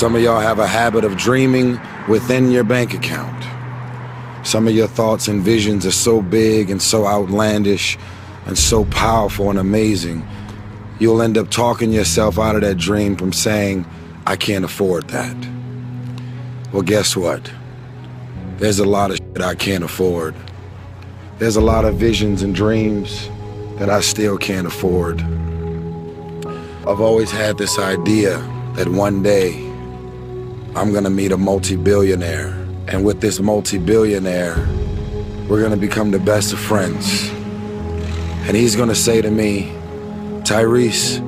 Some of y'all have a habit of dreaming within your bank account. Some of your thoughts and visions are so big and so outlandish and so powerful and amazing, you'll end up talking yourself out of that dream from saying, I can't afford that. Well, guess what? There's a lot of shit I can't afford. There's a lot of visions and dreams that I still can't afford. I've always had this idea that one day I'm gonna meet a multi-billionaire, and with this multi-billionaire, we're gonna become the best of friends. And he's gonna say to me, Tyrese,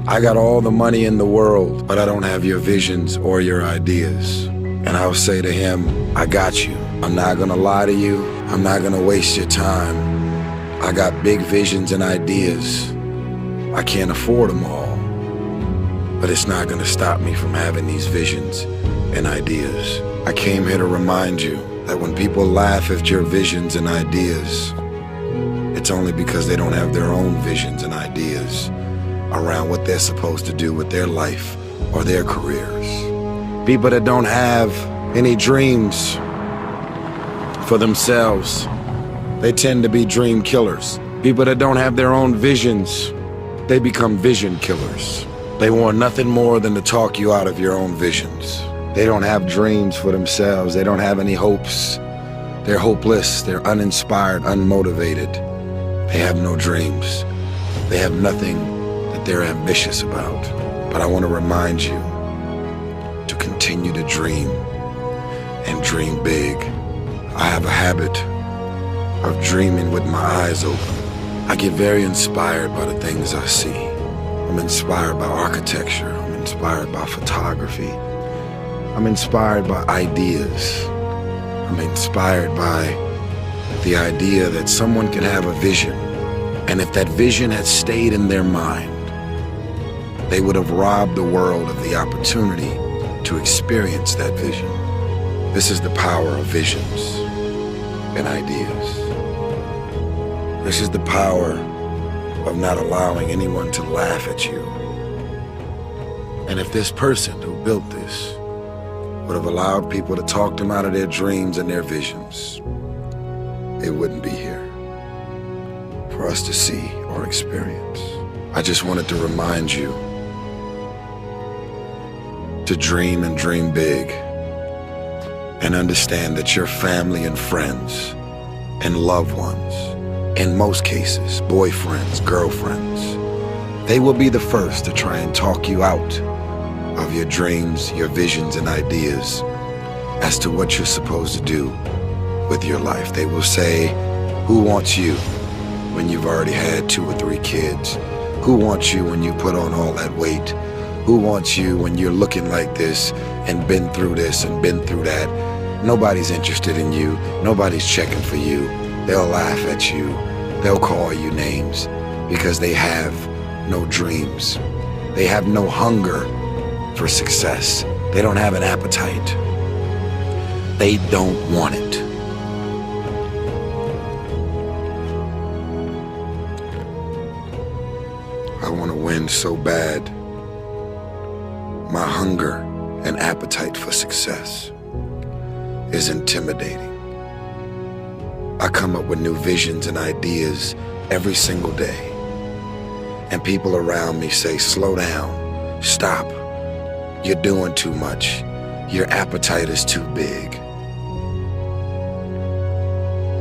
I got all the money in the world, but I don't have your visions or your ideas. And I'll say to him, I got you. I'm not gonna lie to you. I'm not gonna waste your time. I got big visions and ideas. I can't afford them all, but it's not gonna stop me from having these visions and ideas. I came here to remind you that when people laugh at your visions and ideas, it's only because they don't have their own visions and ideas around what they're supposed to do with their life or their careers. People that don't have any dreams for themselves, they tend to be dream killers. People that don't have their own visions, they become vision killers. They want nothing more than to talk you out of your own visions. They don't have dreams for themselves. They don't have any hopes. They're hopeless. They're uninspired, unmotivated. They have no dreams. They have nothing that they're ambitious about. But I want to remind you to continue to dream and dream big. I have a habit of dreaming with my eyes open. I get very inspired by the things I see. I'm inspired by architecture. I'm inspired by photography. I'm inspired by ideas. I'm inspired by the idea that someone can have a vision, and if that vision had stayed in their mind, they would have robbed the world of the opportunity to experience that vision. This is the power of visions and ideas. This is the power of not allowing anyone to laugh at you. And if this person who built this would have allowed people to talk them out of their dreams and their visions, it wouldn't be here for us to see or experience. I just wanted to remind you to dream and dream big, and understand that your family and friends and loved ones, in most cases, boyfriends, girlfriends, they will be the first to try and talk you out of your dreams, your visions and ideas as to what you're supposed to do with your life. They will say, who wants you when you've already had 2 or 3 kids? Who wants you when you put on all that weight? Who wants you when you're looking like this and been through this and been through that? Nobody's interested in you. Nobody's checking for you. They'll laugh at you. They'll call you names because they have no dreams. They have no hunger for success. They don't have an appetite. They don't want it. I want to win so bad. My hunger and appetite for success is intimidating. I come up with new visions and ideas every single day. And people around me say, slow down, stop. You're doing too much. Your appetite is too big.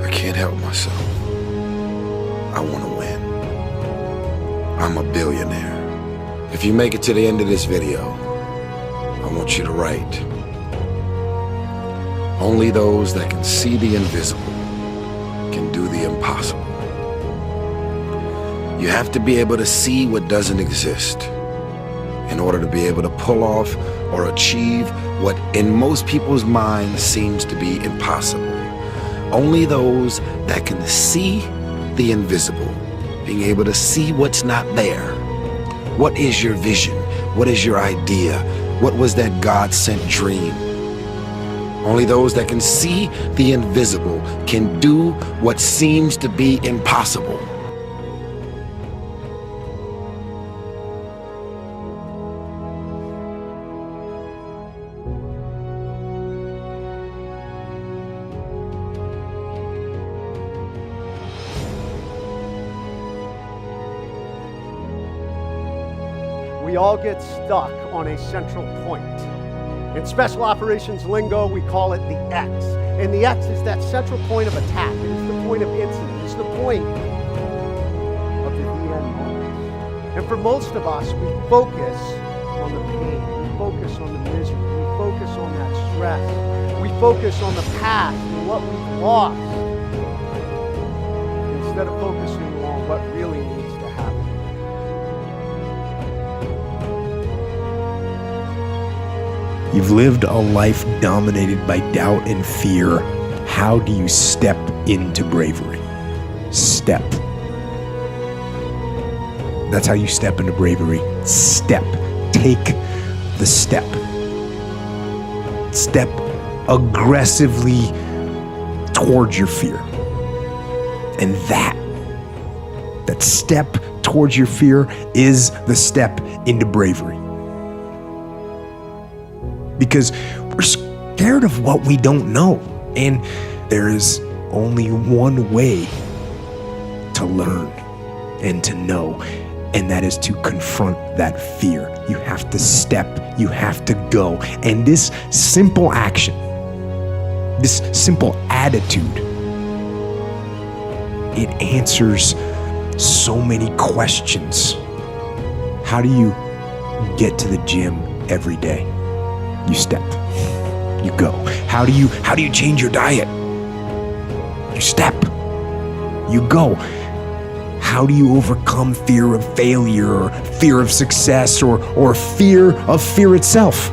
I can't help myself. I want to win. I'm a billionaire. If you make it to the end of this video, I want you to write, only those that can see the invisible can do the impossible. You have to be able to see what doesn't exist in order to be able to pull off or achieve what in most people's minds seems to be impossible. Only those that can see the invisible, being able to see what's not there. What is your vision? What is your idea? What was that God-sent dream? Only those that can see the invisible can do what seems to be impossible. We all get stuck on a central point. In special operations lingo, we call it the X. And the X is that central point of attack. It is the point of incident. It's the point of the end moment. And for most of us, we focus on the pain. We focus on the misery. We focus on that stress. We focus on the past and what we've lost, instead of focusing on what really needs to happen. You've lived a life dominated by doubt and fear. How do you step into bravery? Step. That's how you step into bravery. Step. Take the step. Step aggressively towards your fear. And that step towards your fear is the step into bravery. Because we're scared of what we don't know. And there is only one way to learn and to know, and that is to confront that fear. You have to step, you have to go. And this simple action, this simple attitude, it answers so many questions. How do you get to the gym every day? You step, you go. How do you change your diet? You step, you go. How do you overcome fear of failure or fear of success or fear of fear itself?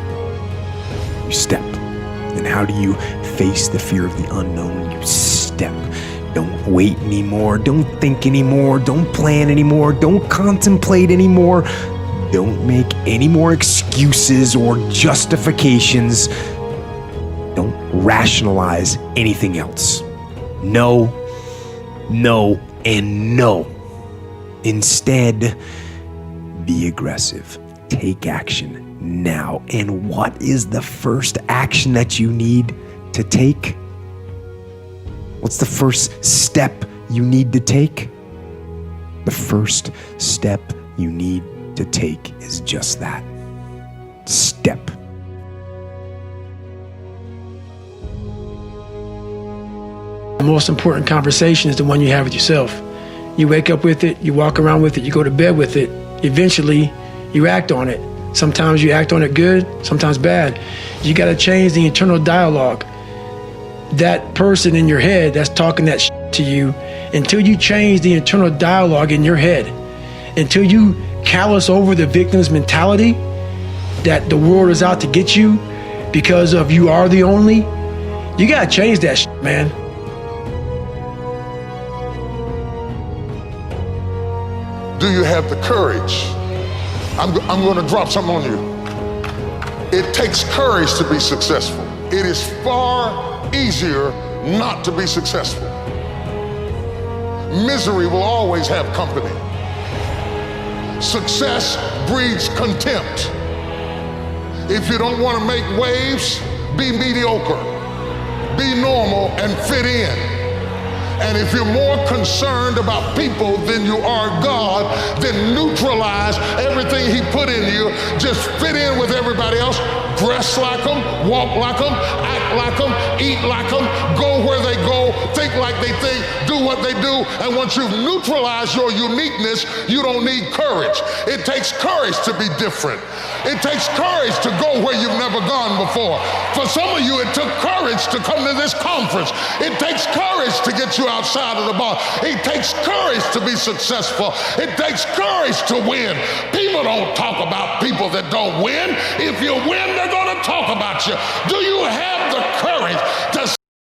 You step. And how do you face the fear of the unknown? You step. Don't wait anymore. Don't think anymore. Don't plan anymore. Don't contemplate anymore. Don't make any more excuses or justifications. Don't rationalize anything else. No, no, and no. Instead, be aggressive. Take action now. And what is the first action that you need to take? What's the first step you need to take? The first step you need to take is just that. Step. The most important conversation is the one you have with yourself. You wake up with it, you walk around with it, you go to bed with it. Eventually, you act on it. Sometimes you act on it good, sometimes bad. You got to change the internal dialogue. That person in your head that's talking that shit to you, until you change the internal dialogue in your head, until you callous over the victim's mentality that the world is out to get you because of you are the only, you got to change that shit, man. Do you have the courage? I'm going to drop something on you. It takes courage to be successful. It is far easier not to be successful. Misery will always have company. Success breeds contempt. If you don't want to make waves, be mediocre. Be normal and fit in. And if you're more concerned about people than you are God, then neutralize everything He put in you. Just fit in with everybody else. Dress like them, walk like them, act like them, eat like them, go where they go, think like they think, do what they do. And once you've neutralized your uniqueness, you don't need courage. It takes courage to be different. It takes courage to go where you've never gone before. For some of you, it took courage to come to this conference. It takes courage to get you outside of the bar. It takes courage to be successful. It takes courage to win. People don't talk about people that don't win. If you win, they're going to talk about you. Do you have the courage to